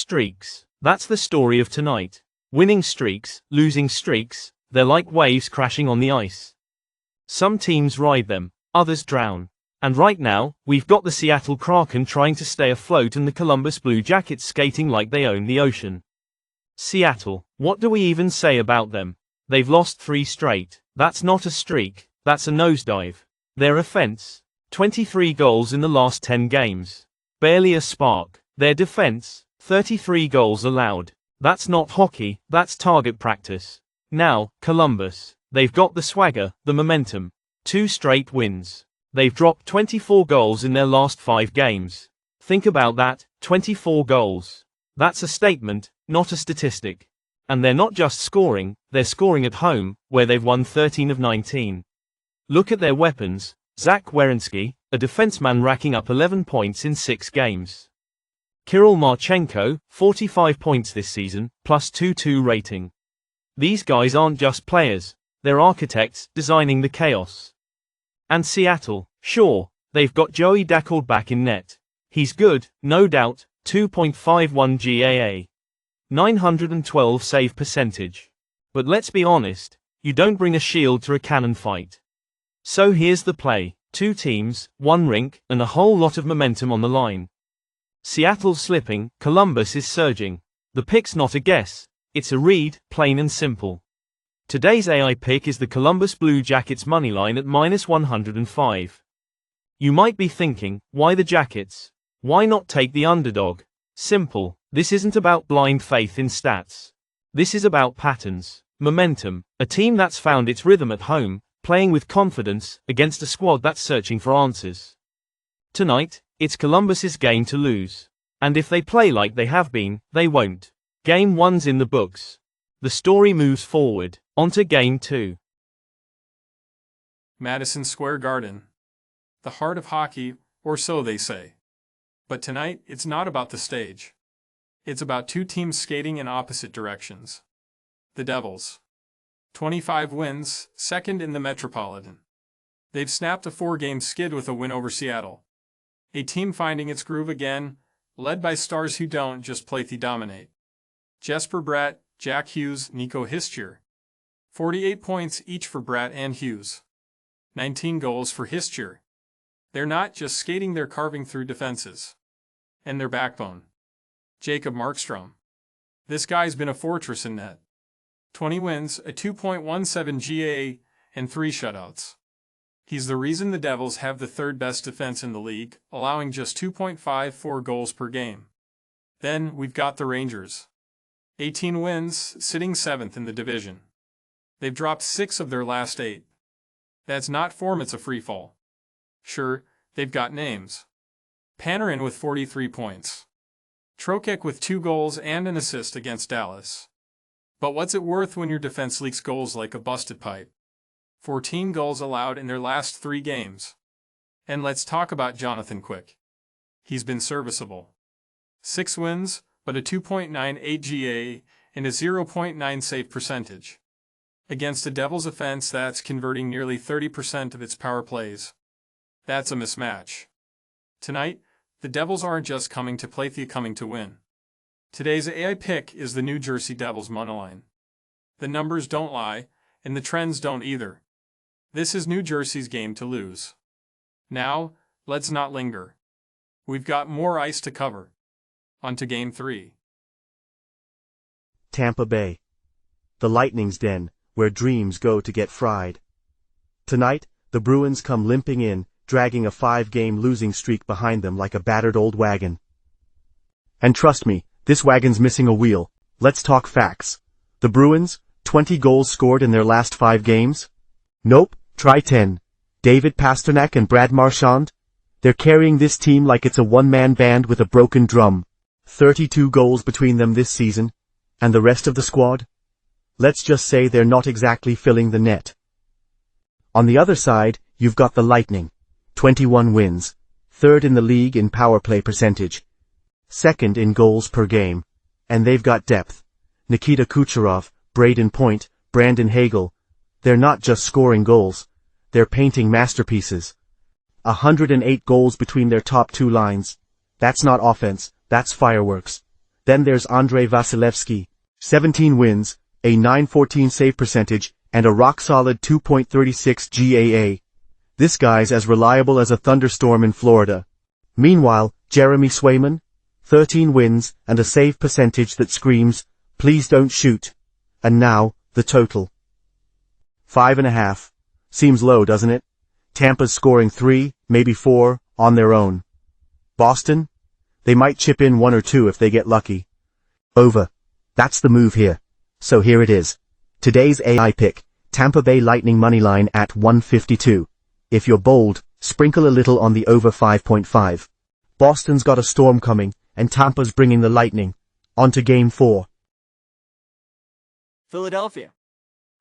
Streaks. That's the story of tonight. Winning streaks, losing streaks, they're like waves crashing on the ice. Some teams ride them, others drown. And right now, we've got the Seattle Kraken trying to stay afloat and the Columbus Blue Jackets skating like they own the ocean. Seattle, what do we even say about them? They've lost 3 straight. That's not a streak, that's a nosedive. Their offense? 23 goals in the last 10 games. Barely a spark. Their defense? 33 goals allowed. That's not hockey, that's target practice. Now, Columbus. They've got the swagger, the momentum. 2 straight wins. They've dropped 24 goals in their last 5 games. Think about that, 24 goals. That's a statement, not a statistic. And they're not just scoring, they're scoring at home, where they've won 13 of 19. Look at their weapons. Zach Werenski, a defenseman racking up 11 points in 6 games. Kirill Marchenko, 45 points this season, plus 2.2 rating. These guys aren't just players, they're architects, designing the chaos. And Seattle, sure, they've got Joey Daccord back in net. He's good, no doubt, 2.51 GAA. 912 save percentage. But let's be honest, you don't bring a shield to a cannon fight. So here's the play. 2 teams, 1 rink, and a whole lot of momentum on the line. Seattle's slipping, Columbus is surging. The pick's not a guess, it's a read, plain and simple. Today's AI pick is the Columbus Blue Jackets moneyline at -105. You might be thinking, why the Jackets? Why not take the underdog? Simple, this isn't about blind faith in stats. This is about patterns, momentum, a team that's found its rhythm at home, playing with confidence, against a squad that's searching for answers. Tonight, it's Columbus's game to lose. And if they play like they have been, they won't. Game 1's in the books. The story moves forward. Onto Game 2. Madison Square Garden. The heart of hockey, or so they say. But tonight, it's not about the stage. It's about 2 teams skating in opposite directions. The Devils. 25 wins, second in the Metropolitan. They've snapped a 4-game skid with a win over Seattle. A team finding its groove again, led by stars who don't just play to dominate. Jesper Bratt, Jack Hughes, Nico Hischier. 48 points each for Bratt and Hughes. 19 goals for Hischier. They're not just skating, they're carving through defenses. And their backbone. Jacob Markstrom. This guy's been a fortress in net. 20 wins, a 2.17 GAA, and 3 shutouts. He's the reason the Devils have the 3rd best defense in the league, allowing just 2.54 goals per game. Then, we've got the Rangers. 18 wins, sitting 7th in the division. They've dropped 6 of their last 8. That's not form, it's a free fall. Sure, they've got names. Panarin with 43 points. Trocheck with 2 goals and an assist against Dallas. But what's it worth when your defense leaks goals like a busted pipe? 14 goals allowed in their last 3 games. And let's talk about Jonathan Quick. He's been serviceable. 6 wins, but a 2.98 GA and a 0.9 save percentage. Against a Devils offense that's converting nearly 30% of its power plays. That's a mismatch. Tonight, the Devils aren't just coming to play, they're coming to win. Today's AI pick is the New Jersey Devils moneyline. The numbers don't lie, and the trends don't either. This is New Jersey's game to lose. Now, let's not linger. We've got more ice to cover. On to Game 3. Tampa Bay. The Lightning's den, where dreams go to get fried. Tonight, the Bruins come limping in, dragging a 5-game losing streak behind them like a battered old wagon. And trust me, this wagon's missing a wheel. Let's talk facts. The Bruins, 20 goals scored in their last 5 games? Nope, try 10. David Pastrnak and Brad Marchand? They're carrying this team like it's a one-man band with a broken drum. 32 goals between them this season. And the rest of the squad? Let's just say they're not exactly filling the net. On the other side, you've got the Lightning. 21 wins. 3rd in the league in power play percentage. 2nd in goals per game. And they've got depth. Nikita Kucherov, Braden Point, Brandon Hagel. They're not just scoring goals. They're painting masterpieces. 108 goals between their top 2 lines. That's not offense, that's fireworks. Then there's Andrei Vasilevsky, 17 wins, a .914 save percentage, and a rock-solid 2.36 GAA. This guy's as reliable as a thunderstorm in Florida. Meanwhile, Jeremy Swayman, 13 wins, and a save percentage that screams, please don't shoot. And now, the total. 5.5. Seems low, doesn't it? Tampa's scoring 3, maybe 4, on their own. Boston? They might chip in 1 or 2 if they get lucky. Over. That's the move here. So here it is. Today's AI pick, Tampa Bay Lightning Moneyline at 152. If you're bold, sprinkle a little on the over 5.5. Boston's got a storm coming, and Tampa's bringing the Lightning. On to Game 4. Philadelphia,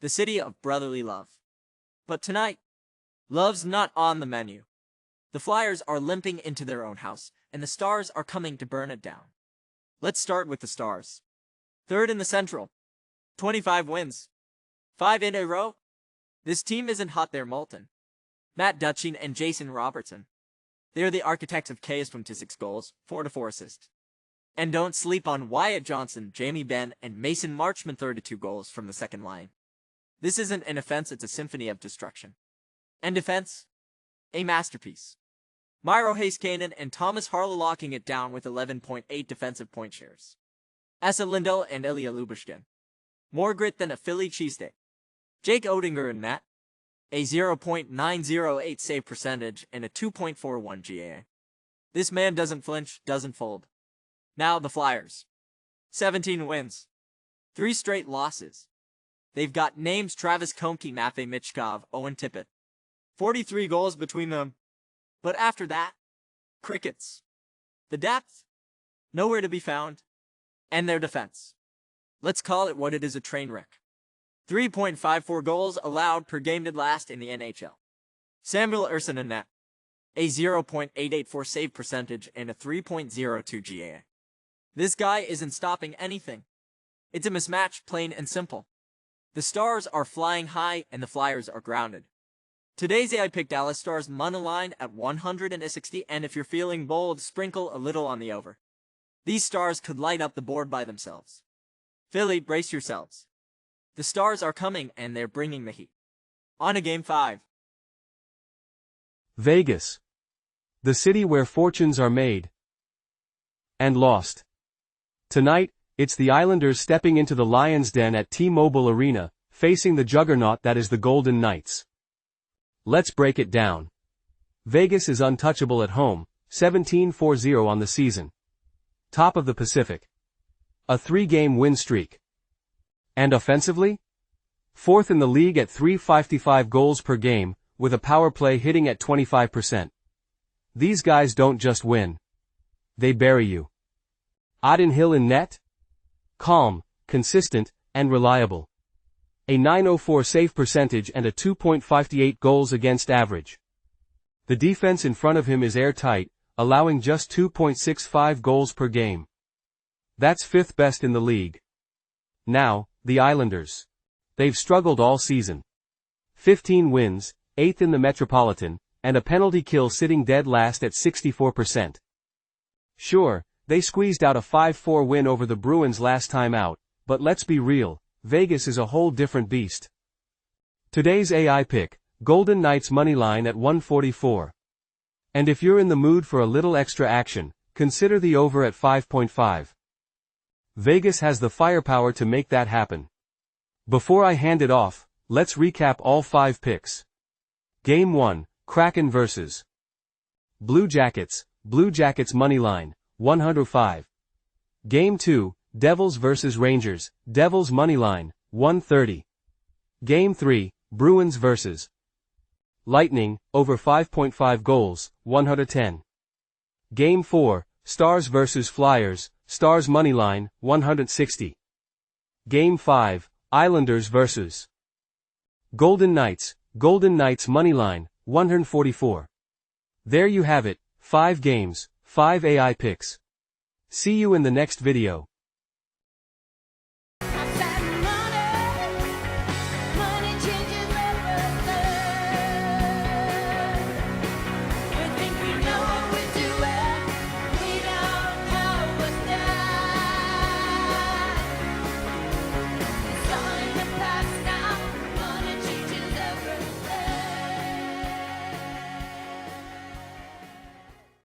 the city of brotherly love. But tonight, love's not on the menu. The Flyers are limping into their own house, and the Stars are coming to burn it down. Let's start with the Stars. Third in the Central. 25 wins. 5 in a row. This team isn't hot, they're molten. Matt Duchene and Jason Robertson. They're the architects of chaos. 26 goals, 4 to 4 assists. And don't sleep on Wyatt Johnson, Jamie Benn, and Mason Marchman. 32 goals from the second line. This isn't an offense, it's a symphony of destruction. And defense? A masterpiece. Miro Heiskanen and Thomas Harley locking it down with 11.8 defensive point shares. Asa Lindell and Ilya Lubushkin. More grit than a Philly cheesesteak. Jake Oettinger in net. A 0.908 save percentage and a 2.41 GAA. This man doesn't flinch, doesn't fold. Now the Flyers. 17 wins. 3 straight losses. They've got names Travis Konecny, Matvei Michkov, Owen Tippett. 43 goals between them. But after that, crickets. The depth? Nowhere to be found. And their defense. Let's call it what it is, a train wreck. 3.54 goals allowed per game did last in the NHL. Samuel Ersson in net. A 0.884 save percentage and a 3.02 GAA. This guy isn't stopping anything. It's a mismatch, plain and simple. The Stars are flying high and the Flyers are grounded. Today's AI picked Dallas Stars Moneyline at 160, and if you're feeling bold, sprinkle a little on the over. These Stars could light up the board by themselves. Philly, brace yourselves. The Stars are coming and they're bringing the heat. On to Game 5. Vegas. The city where fortunes are made and lost. Tonight, it's the Islanders stepping into the Lions' den at T-Mobile Arena, facing the juggernaut that is the Golden Knights. Let's break it down. Vegas is untouchable at home, 17-4-0 on the season. Top of the Pacific. A 3-game win streak. And offensively? 4th in the league at .355 goals per game, with a power play hitting at 25%. These guys don't just win. They bury you. Adin Hill in net? Calm, consistent, and reliable. A .904 save percentage and a 2.58 goals against average. The defense in front of him is airtight, allowing just 2.65 goals per game. That's 5th best in the league. Now, the Islanders. They've struggled all season. 15 wins, 8th in the Metropolitan, and a penalty kill sitting dead last at 64%. Sure, they squeezed out a 5-4 win over the Bruins last time out, but let's be real, Vegas is a whole different beast. Today's AI pick, Golden Knights Moneyline at 144. And if you're in the mood for a little extra action, consider the over at 5.5. Vegas has the firepower to make that happen. Before I hand it off, let's recap all 5 picks. Game 1, Kraken vs. Blue Jackets Moneyline, 105. Game 2, Devils vs Rangers, Devils Moneyline, 130. Game 3, Bruins vs. Lightning, over 5.5 goals, 110. Game 4, Stars vs Flyers, Stars Moneyline, 160. Game 5, Islanders vs. Golden Knights Moneyline, 144. There you have it, 5 games, 5 AI picks. See you in the next video.